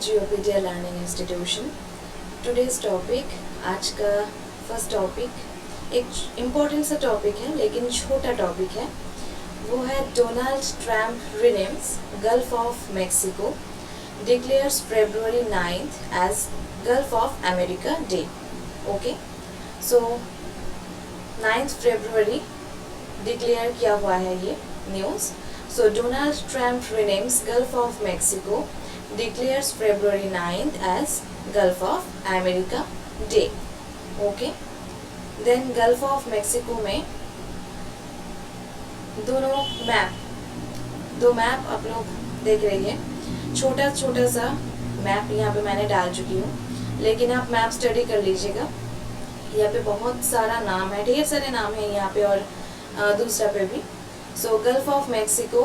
जियोपीडिया learning institution. Today's topic, आज का first topic एक इम्पोर्टेंट सा टॉपिक है लेकिन छोटा टॉपिक है। वो है Donald Trump renames Gulf of Mexico, declares February 9th as Gulf of America day. Okay, so 9th February declare किया हुआ है ये news. So Donald Trump renames Gulf of Mexico, declares February 9th as Gulf of America Day. Okay, then Gulf of Mexico में दो map आप लोग देख रही है। छोटा छोटा सा मैप यहाँ पे मैंने डाल चुकी हूँ, लेकिन आप मैप स्टडी कर लीजिएगा। यहाँ पे बहुत सारा नाम है, ढेर सारे नाम है यहाँ पे और दूसरा पे भी। सो गल्फ ऑफ मेक्सिको,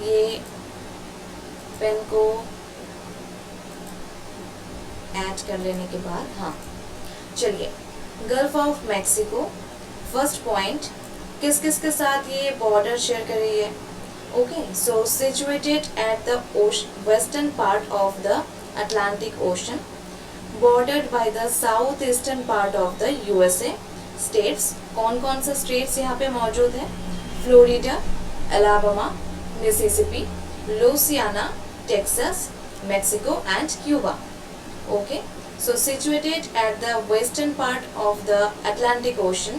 ये पेन को ऐड कर लेने के बाद, हाँ चलिए, gulf of Mexico first point, किस किस के साथ ये बॉर्डर शेयर कर रही है। Okay, so situated at the western part of the Atlantic ocean, bordered by the south eastern part of the USA states. कौन कौन से स्टेट्स यहाँ पे मौजूद है? Florida, Alabama, Mississippi, Louisiana, Texas, Mexico and Cuba. Okay, so situated at the western part of the Atlantic Ocean,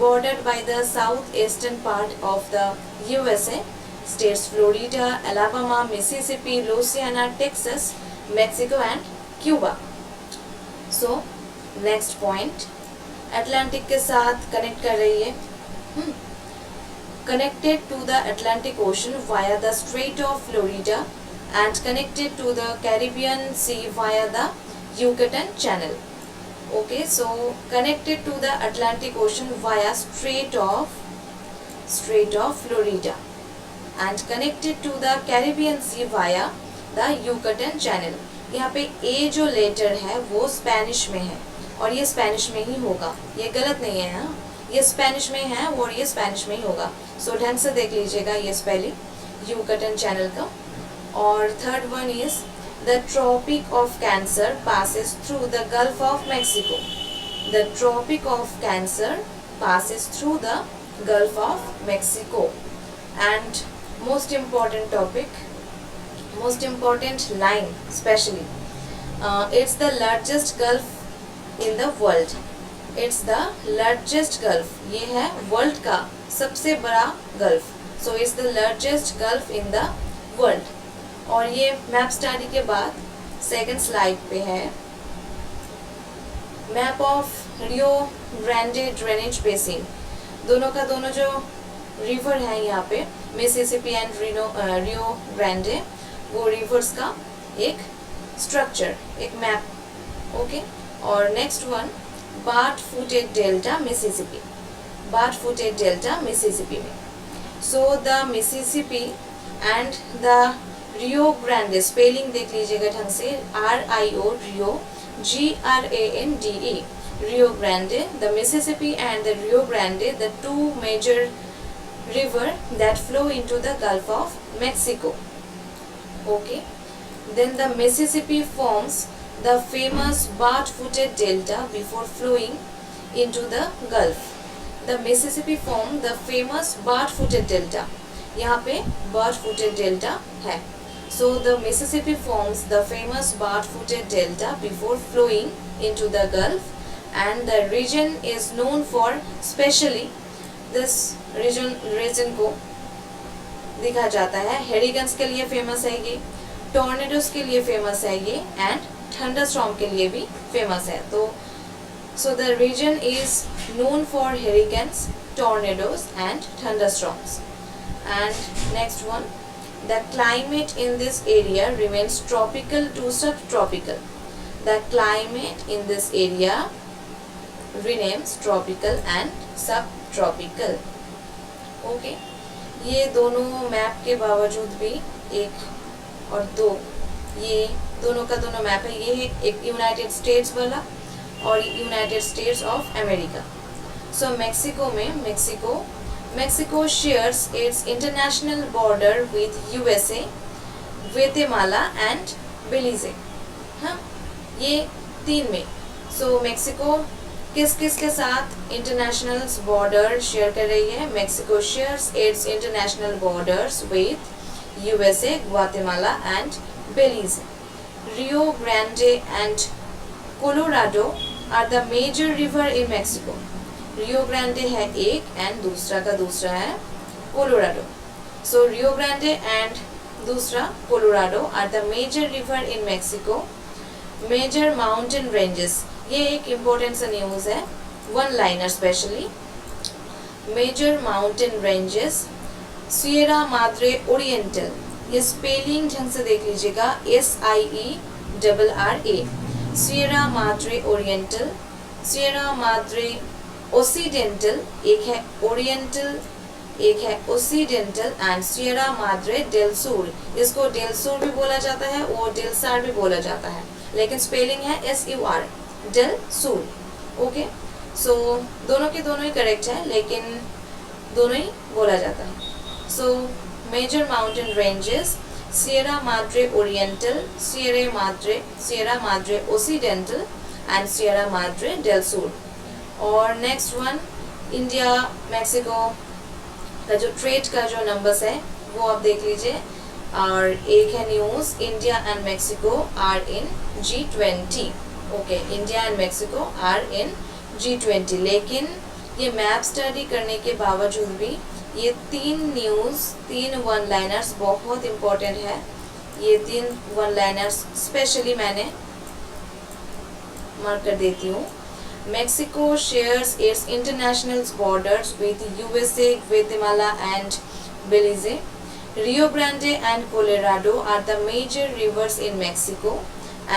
bordered by the southeastern part of the USA states Florida, Alabama, Mississippi, Louisiana, Texas, Mexico and Cuba. So next point, Atlantic के साथ connect कर रही है। Connected to the Atlantic Ocean via the Strait of Florida and connected to the Caribbean Sea via the Yucatan Channel. Okay, so connected to the Atlantic Ocean via Strait of Florida and connected to the Caribbean Sea via the Yucatan Channel. यहाँ पे ए जो letter है वो Spanish में है और ये Spanish में ही होगा, ये गलत नहीं है। हाँ, ये स्पेनिश में है और ये स्पेनिश में ही होगा। सो ढंग से देख लीजिएगा ये स्पेलिंग यूकटन चैनल का। और third one is the tropic of cancer passes through the Gulf of Mexico. The tropic of cancer passes through the Gulf of Mexico. And most important topic, most important line especially, it's the largest gulf in the world. It's the largest gulf. ये है world का सबसे बड़ा gulf. So it's the largest gulf in the world. और ये map study के बाद second slide पे है map of Rio Grande drainage basin. दोनों का दोनों जो रिवर है यहाँ पे, मिसिसिपी एंड रियो ग्रांडे, वो रिवर्स का एक स्ट्रक्चर, एक मैप। ओके, और next one bird footed delta Mississippi, bird footed delta Mississippi में। So the Mississippi and the Rio Grande, spelling देख लीजिएगा ढंग से, RIO Rio, GRANDE, Rio Grande, the Mississippi and the Rio Grande, the two major river that flow into the Gulf of Mexico. Okay, then the Mississippi forms the famous barred-footed delta before flowing into the Gulf. The Mississippi formed the famous barred-footed delta. यहाँ पे barred-footed delta है। So the Mississippi forms the famous barred-footed delta before flowing into the Gulf, and the region is known for specially this region को दिखा जाता है। Hurricanes के लिए famous है ये, टॉर्नेडोज के लिए फेमस है ये, एंड थंडरस्टॉर्म के लिए भी फेमस है। तो so the region is known for hurricanes, tornadoes and thunderstorms. And next one, the climate in this area remains tropical to sub tropical. The climate in this area renames tropical and sub tropical. Okay, ये दोनों map के बावजूद भी, एक और दो, ये दोनों का दोनों मैप है। ये है एक यूनाइटेड स्टेट्स वाला और United States of America. So Mexico में, Mexico shares its international border with USA, Guatemala and Belize. हाँ, ये 3 में। सो मेक्सिको किस किस के साथ इंटरनेशनल बॉर्डर शेयर कर रही है? Mexico shares its international borders with USA, Guatemala and Belize. Rio Grande and Colorado are the major river in Mexico. Rio Grande है एक एंड दूसरा का दूसरा है Colorado. So Rio Grande and दूसरा Colorado are the major river in Mexico. Major mountain ranges, ये एक important सा न्यूज़ है, one liner specially. Major mountain ranges, Sierra Madre Oriental, ये स्पेलिंग ढंग से देख लीजिएगा, SIERRA, Sierra Madre Oriental, Sierra Madre Occidental, एक है ओरिएंटल एक है Occidental, and Sierra Madre del Sur, इसको डेल सुर भी बोला जाता है और डेल सार भी बोला जाता है, लेकिन स्पेलिंग है SUR, डेल सुर। ओके, सो दोनों के दोनों ही करेक्ट है, लेकिन दोनों ही बोला जाता है। So major mountain ranges, Sierra Madre Oriental, Sierra Madre Occidental and Sierra Madre del Sur. और नेक्स्ट वन, इंडिया मेक्सिको का जो ट्रेड का जो नंबर्स है वो आप देख लीजिए। और एक है news, India and Mexico are in G20। Okay, India and Mexico are in G20, लेकिन ये मैप स्टडी करने के बावजूद भी ये 3 न्यूज़, 3 वन लाइनर्स बहुत इम्पोर्टेंट है। ये 3 वन लाइनर्स स्पेशली मैंने मार्क कर देती हूँ। Mexico shares its international borders with USA, Guatemala and Belize. Rio Grande and Colorado are the major rivers in Mexico,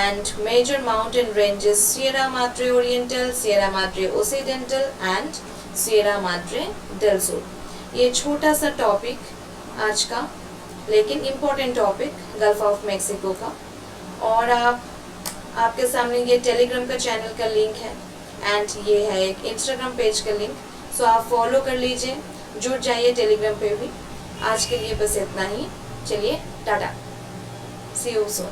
and major mountain ranges Sierra Madre Oriental, Sierra Madre Occidental and Sierra Madre del Sur. ये छोटा सा topic आज का, लेकिन important topic gulf of Mexico का। और आपके सामने ये टेलीग्राम का चैनल का लिंक है एंड ये है एक इंस्टाग्राम पेज का लिंक, सो आप फॉलो कर लीजिए, जुड़ जाइए टेलीग्राम पे भी। आज के लिए बस इतना ही, चलिए टाटा, सी यू सून।